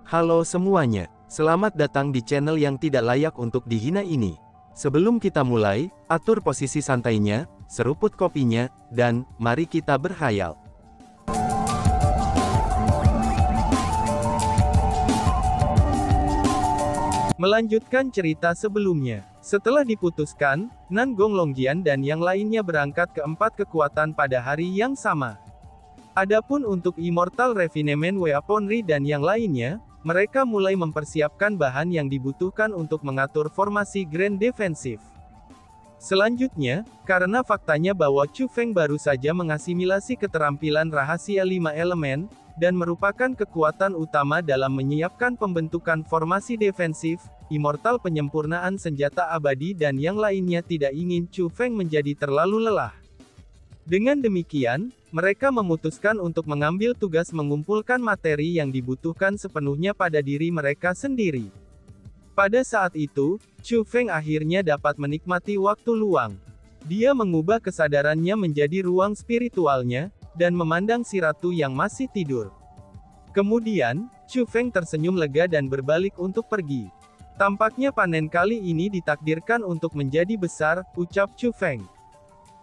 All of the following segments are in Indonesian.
Halo semuanya, selamat datang di channel yang tidak layak untuk dihina ini. Sebelum kita mulai, atur posisi santainya, seruput kopinya, dan mari kita berkhayal. Melanjutkan cerita sebelumnya, setelah diputuskan, Nan Gong Longjian dan yang lainnya berangkat ke 4 kekuatan pada hari yang sama. Adapun untuk Immortal Refinement Weaponry dan yang lainnya, mereka mulai mempersiapkan bahan yang dibutuhkan untuk mengatur formasi Grand Defensive. Selanjutnya, karena faktanya bahwa Chu Feng baru saja mengasimilasi keterampilan rahasia 5 elemen, dan merupakan kekuatan utama dalam menyiapkan pembentukan formasi defensif, Immortal penyempurnaan senjata abadi dan yang lainnya tidak ingin Chu Feng menjadi terlalu lelah. Dengan demikian, mereka memutuskan untuk mengambil tugas mengumpulkan materi yang dibutuhkan sepenuhnya pada diri mereka sendiri. Pada saat itu, Chu Feng akhirnya dapat menikmati waktu luang. Dia mengubah kesadarannya menjadi ruang spiritualnya, dan memandang si ratu yang masih tidur. Kemudian, Chu Feng tersenyum lega dan berbalik untuk pergi. Tampaknya panen kali ini ditakdirkan untuk menjadi besar, ucap Chu Feng.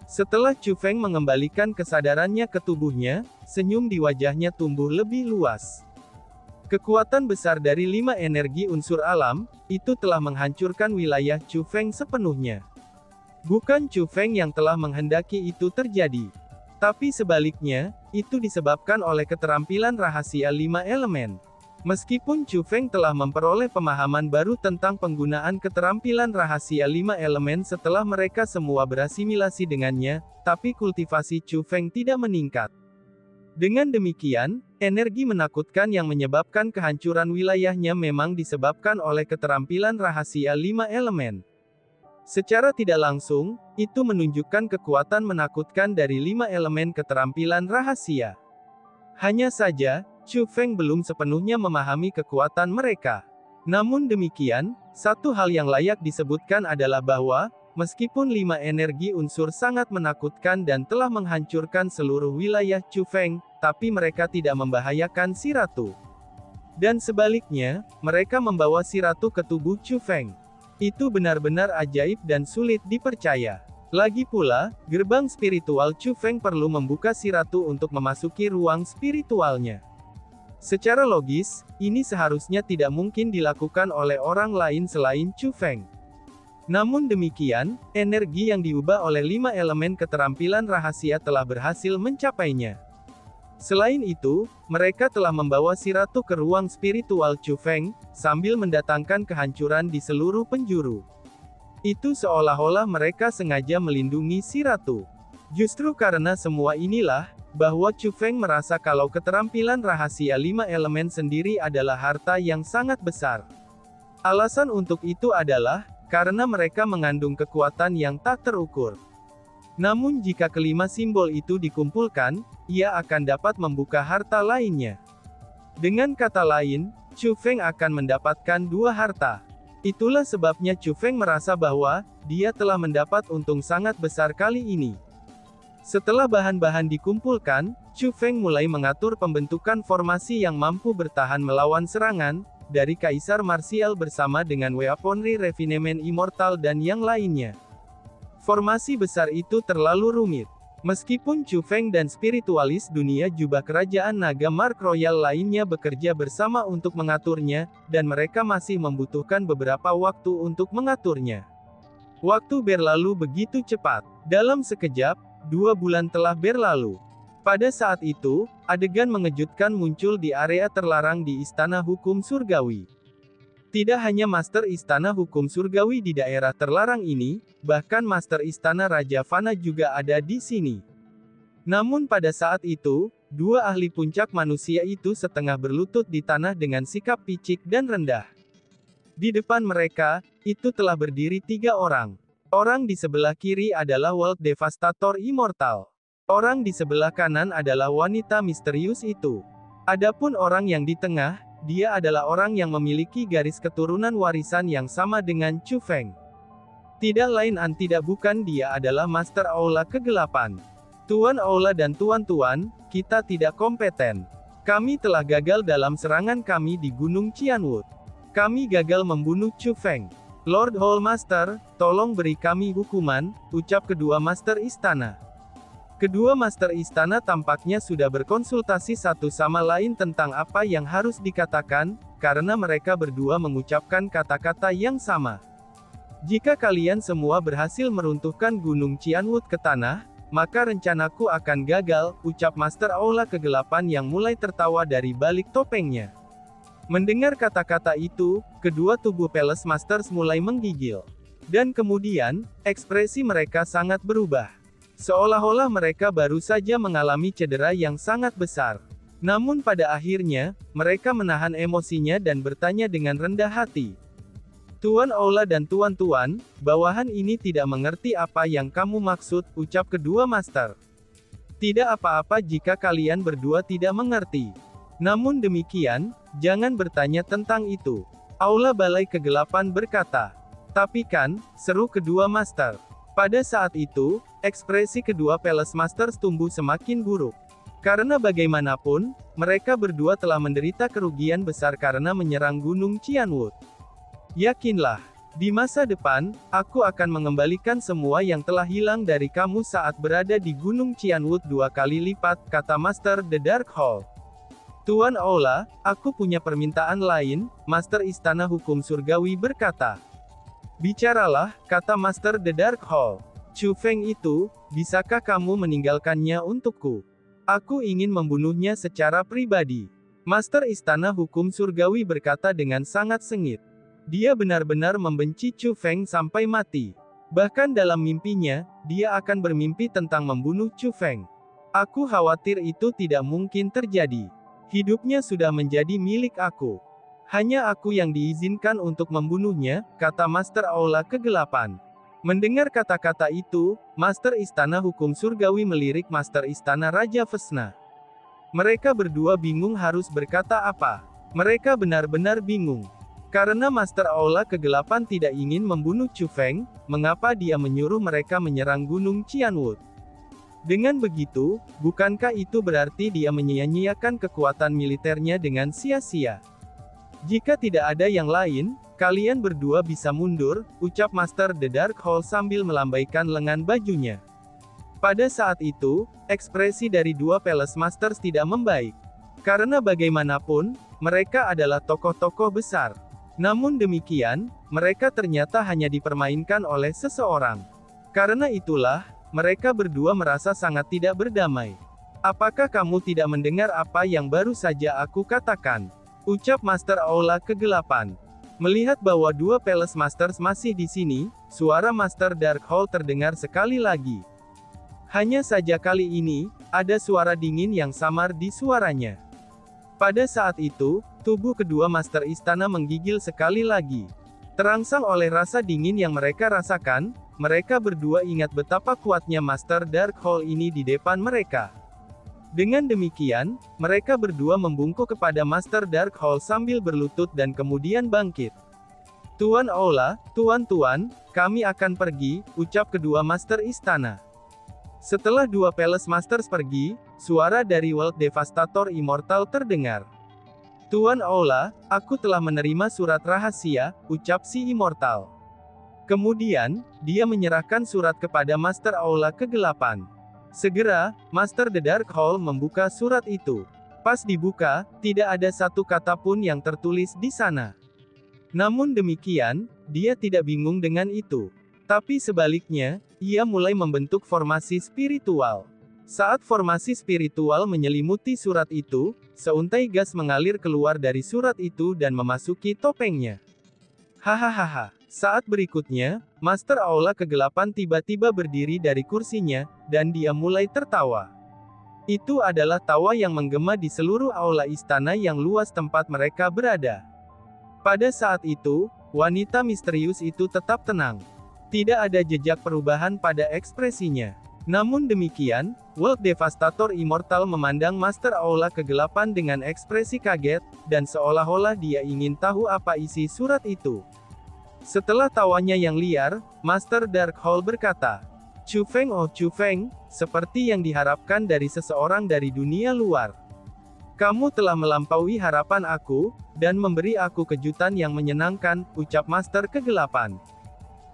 Setelah Chu Feng mengembalikan kesadarannya ke tubuhnya, senyum di wajahnya tumbuh lebih luas. Kekuatan besar dari 5 energi unsur alam, itu telah menghancurkan wilayah Chu Feng sepenuhnya. Bukan Chu Feng yang telah menghendaki itu terjadi. Tapi sebaliknya, itu disebabkan oleh keterampilan rahasia 5 elemen. Meskipun Chu Feng telah memperoleh pemahaman baru tentang penggunaan keterampilan rahasia 5 elemen setelah mereka semua berasimilasi dengannya, tapi kultivasi Chu Feng tidak meningkat. Dengan demikian, energi menakutkan yang menyebabkan kehancuran wilayahnya memang disebabkan oleh keterampilan rahasia 5 elemen. Secara tidak langsung, itu menunjukkan kekuatan menakutkan dari 5 elemen keterampilan rahasia. Hanya saja, Chu Feng belum sepenuhnya memahami kekuatan mereka. Namun demikian, satu hal yang layak disebutkan adalah bahwa, meskipun 5 energi unsur sangat menakutkan dan telah menghancurkan seluruh wilayah Chu Feng, tapi mereka tidak membahayakan si ratu. Dan sebaliknya, mereka membawa si ratu ke tubuh Chu Feng. Itu benar-benar ajaib dan sulit dipercaya. Lagi pula, gerbang spiritual Chu Feng perlu membuka si ratu untuk memasuki ruang spiritualnya. Secara logis, ini seharusnya tidak mungkin dilakukan oleh orang lain selain Chu Feng. Namun demikian, energi yang diubah oleh 5 elemen keterampilan rahasia telah berhasil mencapainya. Selain itu, mereka telah membawa si ratu ke ruang spiritual Chu Feng, sambil mendatangkan kehancuran di seluruh penjuru. Itu seolah-olah mereka sengaja melindungi si ratu. Justru karena semua inilah, bahwa Chu Feng merasa kalau keterampilan rahasia 5 elemen sendiri adalah harta yang sangat besar. Alasan untuk itu adalah, karena mereka mengandung kekuatan yang tak terukur. Namun jika kelima simbol itu dikumpulkan, ia akan dapat membuka harta lainnya. Dengan kata lain, Chu Feng akan mendapatkan 2 harta. Itulah sebabnya Chu Feng merasa bahwa, dia telah mendapat untung sangat besar kali ini. Setelah bahan-bahan dikumpulkan, Chu Feng mulai mengatur pembentukan formasi yang mampu bertahan melawan serangan, dari Kaisar Martial bersama dengan Weaponry Refinement Immortal dan yang lainnya. Formasi besar itu terlalu rumit. Meskipun Chu Feng dan spiritualis dunia jubah kerajaan naga Mark Royal lainnya bekerja bersama untuk mengaturnya, dan mereka masih membutuhkan beberapa waktu untuk mengaturnya. Waktu berlalu begitu cepat. Dalam sekejap, 2 bulan telah berlalu. Pada saat itu, adegan mengejutkan muncul di area terlarang di Istana Hukum Surgawi. Tidak hanya Master Istana Hukum Surgawi di daerah terlarang ini, bahkan Master Istana Raja Fana juga ada di sini. Namun pada saat itu, 2 ahli puncak manusia itu setengah berlutut di tanah dengan sikap picik dan rendah. Di depan mereka, itu telah berdiri 3 orang. Orang di sebelah kiri adalah World Devastator Immortal. Orang di sebelah kanan adalah wanita misterius itu. Adapun orang yang di tengah, dia adalah orang yang memiliki garis keturunan warisan yang sama dengan Chu Feng. Tidak lain dan tidak bukan dia adalah Master Aula Kegelapan. Tuan Aula dan Tuan-Tuan, kita tidak kompeten. Kami telah gagal dalam serangan kami di Gunung Qianwood. Kami gagal membunuh Chu Feng. Lord Hall Master, tolong beri kami hukuman, ucap kedua Master Istana. Kedua Master Istana tampaknya sudah berkonsultasi satu sama lain tentang apa yang harus dikatakan, karena mereka berdua mengucapkan kata-kata yang sama. Jika kalian semua berhasil meruntuhkan Gunung Qianwood ke tanah, maka rencanaku akan gagal, ucap Master Aula Kegelapan yang mulai tertawa dari balik topengnya. Mendengar kata-kata itu, kedua tubuh Palace Masters mulai menggigil. Dan kemudian, ekspresi mereka sangat berubah. Seolah-olah mereka baru saja mengalami cedera yang sangat besar. Namun pada akhirnya, mereka menahan emosinya dan bertanya dengan rendah hati. Tuan Aula dan Tuan-Tuan, bawahan ini tidak mengerti apa yang kamu maksud, ucap kedua master. Tidak apa-apa jika kalian berdua tidak mengerti. Namun demikian, jangan bertanya tentang itu. Aula Balai Kegelapan berkata. Tapi kan, seru kedua master. Pada saat itu, ekspresi kedua Palace Masters tumbuh semakin buruk. Karena bagaimanapun, mereka berdua telah menderita kerugian besar karena menyerang Gunung Qianwood. Yakinlah, di masa depan, aku akan mengembalikan semua yang telah hilang dari kamu saat berada di Gunung Qianwood 2 kali lipat, kata Master The Dark Hall. Tuan Aula, aku punya permintaan lain, Master Istana Hukum Surgawi berkata. Bicaralah, kata Master The Dark Hall. Chu Feng itu, bisakah kamu meninggalkannya untukku? Aku ingin membunuhnya secara pribadi. Master Istana Hukum Surgawi berkata dengan sangat sengit. Dia benar-benar membenci Chu Feng sampai mati. Bahkan dalam mimpinya, dia akan bermimpi tentang membunuh Chu Feng. Aku khawatir itu tidak mungkin terjadi. Hidupnya sudah menjadi milik aku. Hanya aku yang diizinkan untuk membunuhnya, kata Master Aula Kegelapan. Mendengar kata-kata itu, Master Istana Hukum Surgawi melirik Master Istana Raja Vesna. Mereka berdua bingung harus berkata apa. Mereka benar-benar bingung. Karena Master Aula Kegelapan tidak ingin membunuh Chu Feng, mengapa dia menyuruh mereka menyerang Gunung Qianwood? Dengan begitu, bukankah itu berarti dia menyia-nyiakan kekuatan militernya dengan sia-sia? Jika tidak ada yang lain, kalian berdua bisa mundur, ucap Master The Dark Hall sambil melambaikan lengan bajunya. Pada saat itu, ekspresi dari dua Palace Masters tidak membaik. Karena bagaimanapun, mereka adalah tokoh-tokoh besar. Namun demikian, mereka ternyata hanya dipermainkan oleh seseorang. Karena itulah, mereka berdua merasa sangat tidak berdamai. Apakah kamu tidak mendengar apa yang baru saja aku katakan? Ucap Master Aula Kegelapan. Melihat bahwa dua Palace Masters masih di sini, suara Master Dark Hall terdengar sekali lagi. Hanya saja kali ini, ada suara dingin yang samar di suaranya. Pada saat itu, tubuh kedua Master Istana menggigil sekali lagi. Terangsang oleh rasa dingin yang mereka rasakan, mereka berdua ingat betapa kuatnya Master Dark Hall ini di depan mereka. Dengan demikian, mereka berdua membungkuk kepada Master Dark Hall sambil berlutut dan kemudian bangkit. Tuan Aula, Tuan-Tuan, kami akan pergi, ucap kedua Master Istana. Setelah dua Palace Masters pergi, suara dari World Devastator Immortal terdengar. Tuan Aula, aku telah menerima surat rahasia, ucap si Immortal. Kemudian, dia menyerahkan surat kepada Master Aula Kegelapan. Segera, Master The Dark Hall membuka surat itu. Pas dibuka, tidak ada satu kata pun yang tertulis di sana. Namun demikian, dia tidak bingung dengan itu. Tapi sebaliknya, ia mulai membentuk formasi spiritual. Saat formasi spiritual menyelimuti surat itu, seuntai gas mengalir keluar dari surat itu dan memasuki topengnya. Hahaha. Saat berikutnya, Master Aula Kegelapan tiba-tiba berdiri dari kursinya, dan dia mulai tertawa. Itu adalah tawa yang menggema di seluruh aula istana yang luas tempat mereka berada. Pada saat itu, wanita misterius itu tetap tenang. Tidak ada jejak perubahan pada ekspresinya. Namun demikian, World Devastator Immortal memandang Master Aula Kegelapan dengan ekspresi kaget, dan seolah-olah dia ingin tahu apa isi surat itu. Setelah tawanya yang liar, Master Dark Hall berkata, Chu Feng, oh Chu Feng, seperti yang diharapkan dari seseorang dari dunia luar. Kamu telah melampaui harapan aku, dan memberi aku kejutan yang menyenangkan, ucap Master Kegelapan.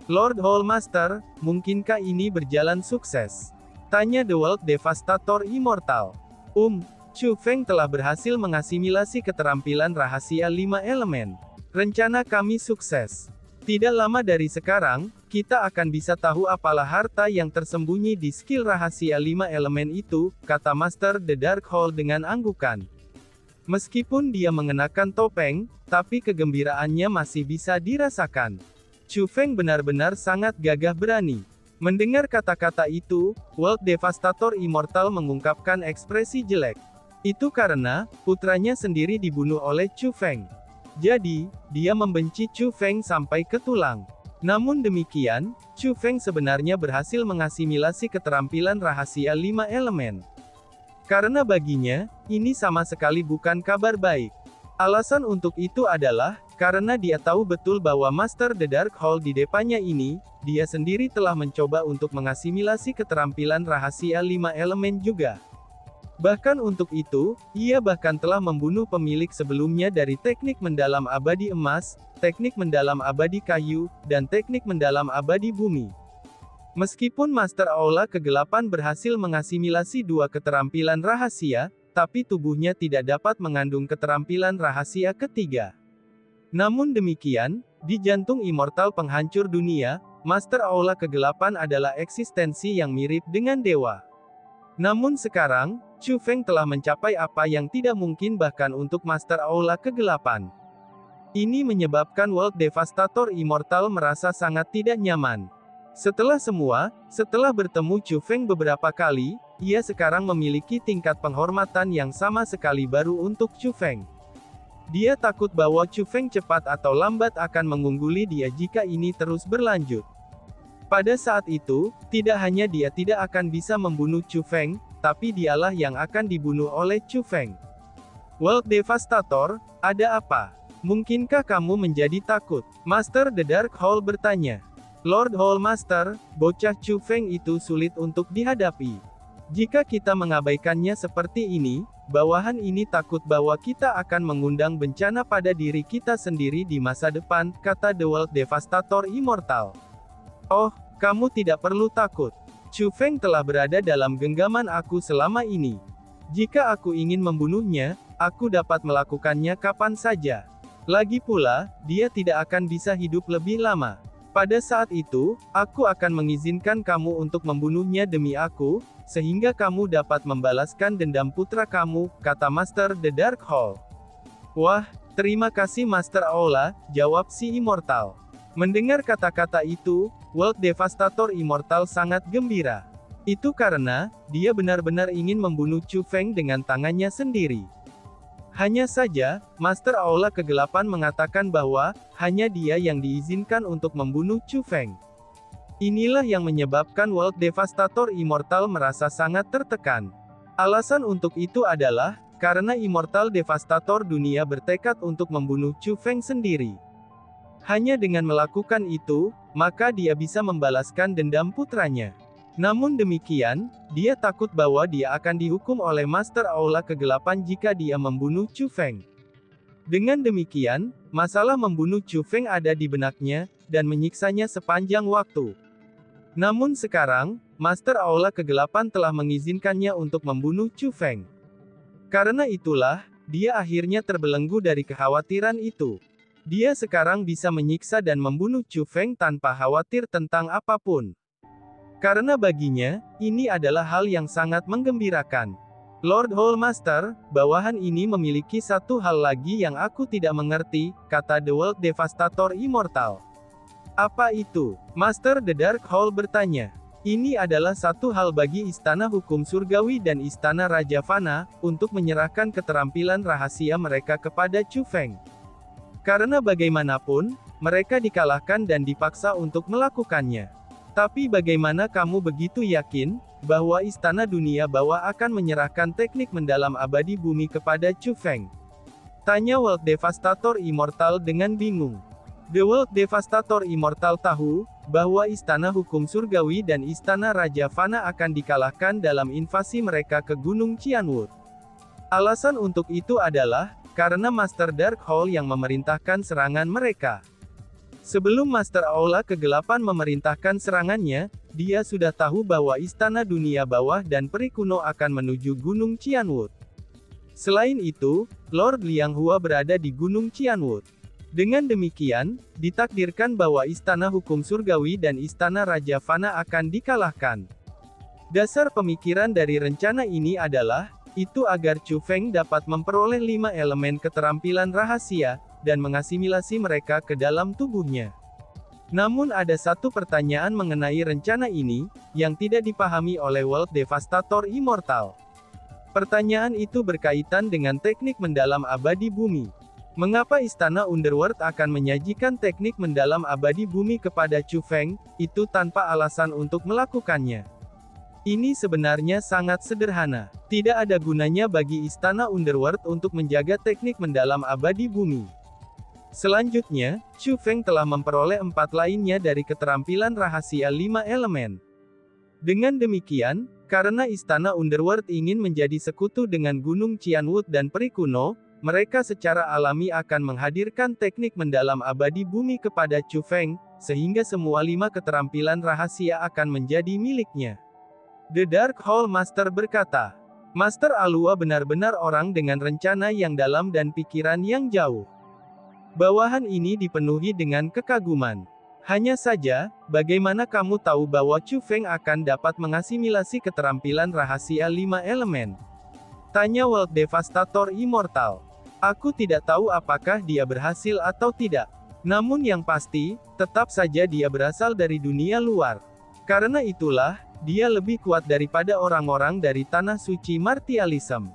Lord Hallmaster, mungkinkah ini berjalan sukses? Tanya The World Devastator Immortal. Chu Feng telah berhasil mengasimilasi keterampilan rahasia 5 elemen. Rencana kami sukses. Tidak lama dari sekarang, kita akan bisa tahu apalah harta yang tersembunyi di skill rahasia 5 elemen itu, kata Master The Dark Hall dengan anggukan. Meskipun dia mengenakan topeng, tapi kegembiraannya masih bisa dirasakan. Chu Feng benar-benar sangat gagah berani. Mendengar kata-kata itu, World Devastator Immortal mengungkapkan ekspresi jelek. Itu karena, putranya sendiri dibunuh oleh Chu Feng. Jadi, dia membenci Chu Feng sampai ke tulang. Namun demikian, Chu Feng sebenarnya berhasil mengasimilasi keterampilan rahasia 5 elemen. Karena baginya, ini sama sekali bukan kabar baik. Alasan untuk itu adalah, karena dia tahu betul bahwa Master The Dark Hall di depannya ini, dia sendiri telah mencoba untuk mengasimilasi keterampilan rahasia 5 elemen juga. Bahkan untuk itu, ia bahkan telah membunuh pemilik sebelumnya dari teknik mendalam abadi emas, teknik mendalam abadi kayu, dan teknik mendalam abadi bumi. Meskipun Master Aula Kegelapan berhasil mengasimilasi 2 keterampilan rahasia, tapi tubuhnya tidak dapat mengandung keterampilan rahasia ketiga. Namun demikian, di jantung immortal penghancur dunia, Master Aula Kegelapan adalah eksistensi yang mirip dengan dewa. Namun sekarang, Chu Feng telah mencapai apa yang tidak mungkin bahkan untuk Master Aula Kegelapan. Ini menyebabkan World Devastator Immortal merasa sangat tidak nyaman. Setelah bertemu Chu Feng beberapa kali, ia sekarang memiliki tingkat penghormatan yang sama sekali baru untuk Chu Feng. Dia takut bahwa Chu Feng cepat atau lambat akan mengungguli dia jika ini terus berlanjut. Pada saat itu, tidak hanya dia tidak akan bisa membunuh Chu Feng, tapi dialah yang akan dibunuh oleh Chu Feng. World Devastator, ada apa? Mungkinkah kamu menjadi takut? Master The Dark Hall bertanya. Lord Hallmaster, bocah Chu Feng itu sulit untuk dihadapi. Jika kita mengabaikannya seperti ini, bawahan ini takut bahwa kita akan mengundang bencana pada diri kita sendiri di masa depan, kata The World Devastator Immortal. Oh, kamu tidak perlu takut. Chu Feng telah berada dalam genggaman aku selama ini. Jika aku ingin membunuhnya, aku dapat melakukannya kapan saja. Lagi pula, dia tidak akan bisa hidup lebih lama. Pada saat itu, aku akan mengizinkan kamu untuk membunuhnya demi aku, sehingga kamu dapat membalaskan dendam putra kamu, kata Master The Dark Hall. Wah, terima kasih Master Aula, jawab si Immortal. Mendengar kata-kata itu, World Devastator Immortal sangat gembira. Itu karena, dia benar-benar ingin membunuh Chu Feng dengan tangannya sendiri. Hanya saja, Master Aula Kegelapan mengatakan bahwa, hanya dia yang diizinkan untuk membunuh Chu Feng. Inilah yang menyebabkan World Devastator Immortal merasa sangat tertekan. Alasan untuk itu adalah, karena Immortal Devastator dunia bertekad untuk membunuh Chu Feng sendiri. Hanya dengan melakukan itu, maka dia bisa membalaskan dendam putranya. Namun demikian, dia takut bahwa dia akan dihukum oleh Master Aula Kegelapan jika dia membunuh Chu Feng. Dengan demikian, masalah membunuh Chu Feng ada di benaknya, dan menyiksanya sepanjang waktu. Namun sekarang, Master Aula Kegelapan telah mengizinkannya untuk membunuh Chu Feng. Karena itulah, dia akhirnya terbelenggu dari kekhawatiran itu. Dia sekarang bisa menyiksa dan membunuh Chu Feng tanpa khawatir tentang apapun. Karena baginya, ini adalah hal yang sangat menggembirakan. Lord Hallmaster, bawahan ini memiliki satu hal lagi yang aku tidak mengerti, kata The World Devastator Immortal. Apa itu? Master The Dark Hall bertanya. Ini adalah satu hal bagi Istana Hukum Surgawi dan Istana Raja Fana, untuk menyerahkan keterampilan rahasia mereka kepada Chu Feng. Karena bagaimanapun, mereka dikalahkan dan dipaksa untuk melakukannya. Tapi bagaimana kamu begitu yakin, bahwa Istana Dunia Bawah akan menyerahkan teknik mendalam abadi bumi kepada Chu Feng? Tanya World Devastator Immortal dengan bingung. The World Devastator Immortal tahu, bahwa Istana Hukum Surgawi dan Istana Raja Fana akan dikalahkan dalam invasi mereka ke Gunung Qianwood. Alasan untuk itu adalah, karena Master Darkhold yang memerintahkan serangan mereka. Sebelum Master Aula Kegelapan memerintahkan serangannya, dia sudah tahu bahwa Istana Dunia Bawah dan Peri Kuno akan menuju Gunung Qianwood. Selain itu, Lord Lianghua berada di Gunung Qianwood. Dengan demikian, ditakdirkan bahwa Istana Hukum Surgawi dan Istana Raja Fana akan dikalahkan. Dasar pemikiran dari rencana ini adalah, itu agar Chu Feng dapat memperoleh 5 elemen keterampilan rahasia, dan mengasimilasi mereka ke dalam tubuhnya. Namun ada satu pertanyaan mengenai rencana ini, yang tidak dipahami oleh World Devastator Immortal. Pertanyaan itu berkaitan dengan teknik mendalam abadi bumi. Mengapa Istana Underworld akan menyajikan teknik mendalam abadi bumi kepada Chu Feng, itu tanpa alasan untuk melakukannya? Ini sebenarnya sangat sederhana. Tidak ada gunanya bagi Istana Underworld untuk menjaga teknik mendalam abadi bumi. Selanjutnya, Chu Feng telah memperoleh 4 lainnya dari keterampilan rahasia 5 elemen. Dengan demikian, karena Istana Underworld ingin menjadi sekutu dengan Gunung Qianwood dan Peri Kuno, mereka secara alami akan menghadirkan teknik mendalam abadi bumi kepada Chu Feng, sehingga semua 5 keterampilan rahasia akan menjadi miliknya. The Darkhold Master berkata, Master Alua benar-benar orang dengan rencana yang dalam dan pikiran yang jauh. Bawahan ini dipenuhi dengan kekaguman. Hanya saja, bagaimana kamu tahu bahwa Chu Feng akan dapat mengasimilasi keterampilan rahasia 5 elemen? Tanya World Devastator Immortal. Aku tidak tahu apakah dia berhasil atau tidak. Namun yang pasti, tetap saja dia berasal dari dunia luar. Karena itulah, dia lebih kuat daripada orang-orang dari Tanah Suci Martialism.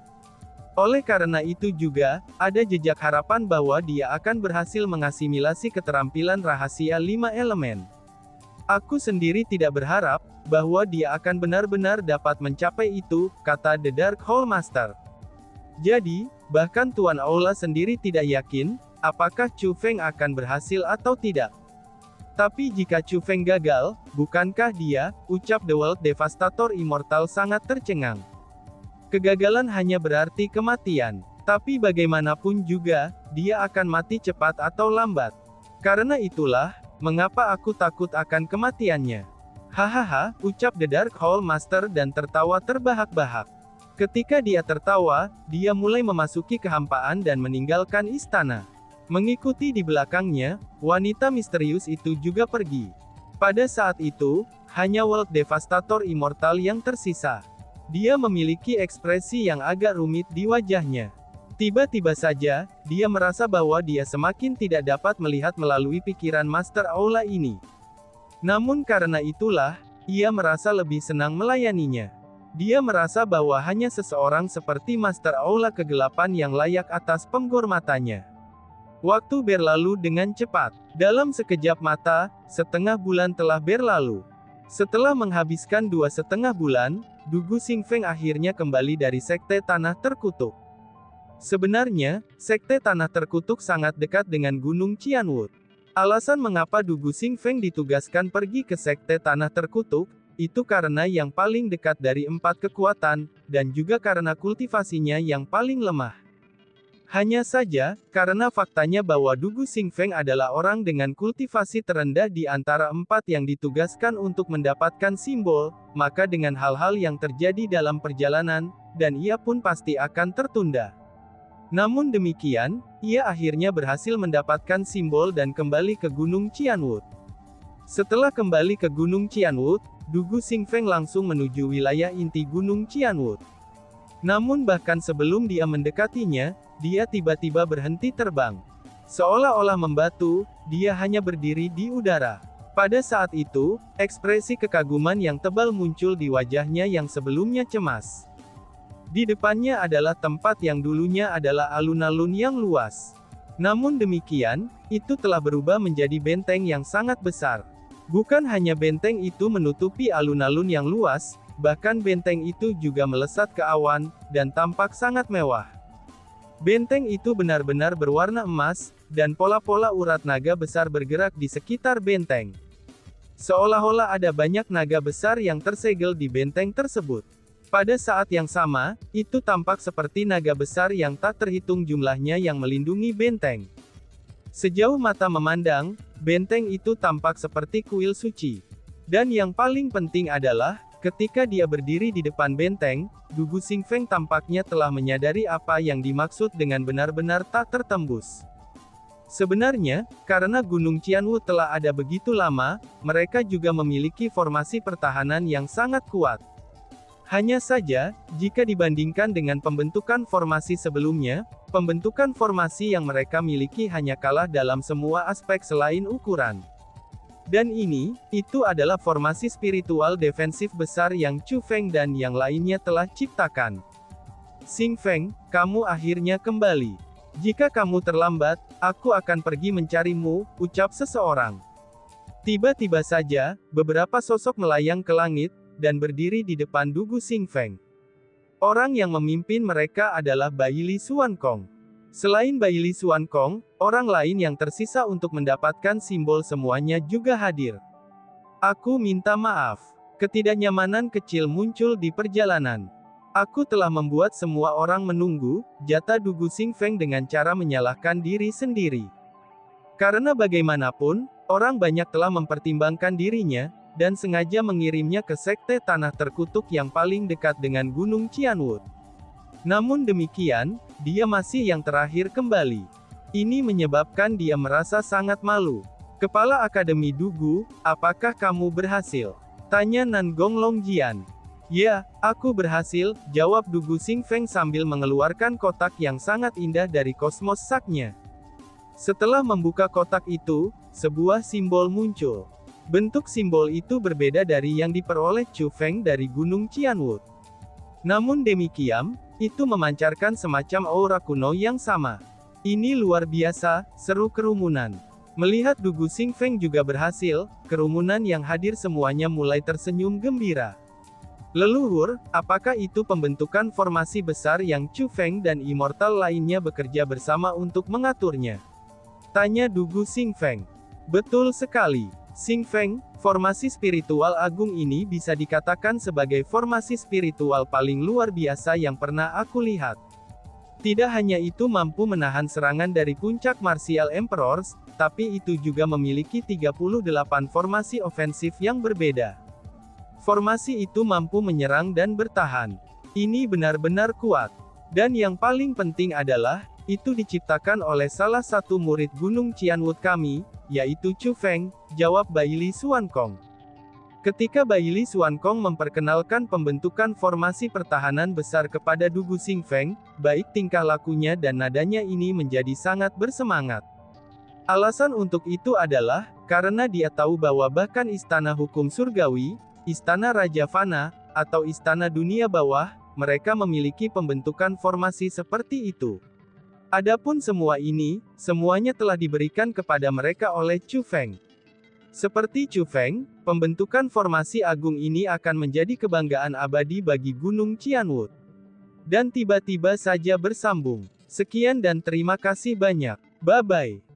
Oleh karena itu juga, ada jejak harapan bahwa dia akan berhasil mengasimilasi keterampilan rahasia 5 elemen. Aku sendiri tidak berharap, bahwa dia akan benar-benar dapat mencapai itu, kata The Darkhold Master. Jadi, bahkan Tuan Aula sendiri tidak yakin, apakah Chu Feng akan berhasil atau tidak. Tapi jika Chu Feng gagal, bukankah dia, ucap The World Devastator Immortal sangat tercengang. Kegagalan hanya berarti kematian. Tapi bagaimanapun juga, dia akan mati cepat atau lambat. Karena itulah, mengapa aku takut akan kematiannya. Hahaha, ucap The Darkhold Master dan tertawa terbahak-bahak. Ketika dia tertawa, dia mulai memasuki kehampaan dan meninggalkan istana. Mengikuti di belakangnya, wanita misterius itu juga pergi. Pada saat itu, hanya World Devastator Immortal yang tersisa. Dia memiliki ekspresi yang agak rumit di wajahnya. Tiba-tiba saja, dia merasa bahwa dia semakin tidak dapat melihat melalui pikiran Master Aula ini. Namun karena itulah, ia merasa lebih senang melayaninya. Dia merasa bahwa hanya seseorang seperti Master Aula Kegelapan yang layak atas penghormatannya. Waktu berlalu dengan cepat. Dalam sekejap mata, setengah bulan telah berlalu. Setelah menghabiskan 2,5 bulan, Du Gu Xingfeng akhirnya kembali dari Sekte Tanah Terkutuk. Sebenarnya, Sekte Tanah Terkutuk sangat dekat dengan Gunung Qianwood. Alasan mengapa Du Gu Xingfeng ditugaskan pergi ke Sekte Tanah Terkutuk, itu karena yang paling dekat dari 4 kekuatan, dan juga karena kultivasinya yang paling lemah. Hanya saja, karena faktanya bahwa Du Gu Xingfeng adalah orang dengan kultivasi terendah di antara 4 yang ditugaskan untuk mendapatkan simbol, maka dengan hal-hal yang terjadi dalam perjalanan, dan ia pun pasti akan tertunda. Namun demikian, ia akhirnya berhasil mendapatkan simbol dan kembali ke Gunung Qianwood. Setelah kembali ke Gunung Qianwood, Du Gu Xingfeng langsung menuju wilayah inti Gunung Qianwood. Namun bahkan sebelum dia mendekatinya, dia tiba-tiba berhenti terbang. Seolah-olah membatu, dia hanya berdiri di udara. Pada saat itu, ekspresi kekaguman yang tebal muncul di wajahnya yang sebelumnya cemas. Di depannya adalah tempat yang dulunya adalah alun-alun yang luas. Namun demikian, itu telah berubah menjadi benteng yang sangat besar. Bukan hanya benteng itu menutupi alun-alun yang luas, bahkan benteng itu juga melesat ke awan, dan tampak sangat mewah. Benteng itu benar-benar berwarna emas, dan pola-pola urat naga besar bergerak di sekitar benteng. Seolah-olah ada banyak naga besar yang tersegel di benteng tersebut. Pada saat yang sama, itu tampak seperti naga besar yang tak terhitung jumlahnya yang melindungi benteng. Sejauh mata memandang, benteng itu tampak seperti kuil suci. Dan yang paling penting adalah, ketika dia berdiri di depan benteng, Dugu Xingfeng tampaknya telah menyadari apa yang dimaksud dengan benar-benar tak tertembus. Sebenarnya, karena Gunung Qianwu telah ada begitu lama, mereka juga memiliki formasi pertahanan yang sangat kuat. Hanya saja, jika dibandingkan dengan pembentukan formasi sebelumnya, pembentukan formasi yang mereka miliki hanya kalah dalam semua aspek selain ukuran. Dan itu adalah formasi spiritual defensif besar yang Chu Feng dan yang lainnya telah ciptakan. Xingfeng, kamu akhirnya kembali. Jika kamu terlambat, aku akan pergi mencarimu, ucap seseorang. Tiba-tiba saja, beberapa sosok melayang ke langit, dan berdiri di depan Dugu Xingfeng. Orang yang memimpin mereka adalah Baili Xuankong. Selain Baili Xuankong, orang lain yang tersisa untuk mendapatkan simbol semuanya juga hadir. Aku minta maaf. Ketidaknyamanan kecil muncul di perjalanan. Aku telah membuat semua orang menunggu, jata Dugu Xingfeng dengan cara menyalahkan diri sendiri. Karena bagaimanapun, orang banyak telah mempertimbangkan dirinya, dan sengaja mengirimnya ke sekte tanah terkutuk yang paling dekat dengan Gunung Qianwu. Namun demikian, dia masih yang terakhir kembali. Ini menyebabkan dia merasa sangat malu. Kepala Akademi Dugu, apakah kamu berhasil? Tanya Nan Gonglongjian. Ya, aku berhasil, jawab Dugu Xingfeng sambil mengeluarkan kotak yang sangat indah dari kosmos saknya. Setelah membuka kotak itu, sebuah simbol muncul. Bentuk simbol itu berbeda dari yang diperoleh Chu Feng dari Gunung Qianwu. Namun demikian, itu memancarkan semacam aura kuno yang sama. Ini luar biasa, seru kerumunan. Melihat Dugu Xingfeng juga berhasil, kerumunan yang hadir semuanya mulai tersenyum gembira. Leluhur, apakah itu pembentukan formasi besar yang Chu Feng dan immortal lainnya bekerja bersama untuk mengaturnya? Tanya Dugu Xingfeng. Betul sekali. Xingfeng, formasi spiritual agung ini bisa dikatakan sebagai formasi spiritual paling luar biasa yang pernah aku lihat. Tidak hanya itu mampu menahan serangan dari puncak Martial Emperors, tapi itu juga memiliki 38 formasi ofensif yang berbeda. Formasi itu mampu menyerang dan bertahan. Ini benar-benar kuat. Dan yang paling penting adalah, itu diciptakan oleh salah satu murid Gunung Qianwu kami, yaitu Chu Feng, jawab Baili Xuankong. Ketika Baili Xuankong memperkenalkan pembentukan formasi pertahanan besar kepada Dugu Xingfeng, baik tingkah lakunya dan nadanya ini menjadi sangat bersemangat. Alasan untuk itu adalah, karena dia tahu bahwa bahkan Istana Hukum Surgawi, Istana Raja Fana, atau Istana Dunia Bawah, mereka memiliki pembentukan formasi seperti itu. Adapun semua ini, semuanya telah diberikan kepada mereka oleh Chu Feng. Seperti Chu Feng, pembentukan formasi agung ini akan menjadi kebanggaan abadi bagi Gunung Qianwu. Dan tiba-tiba saja bersambung. Sekian dan terima kasih banyak. Bye-bye.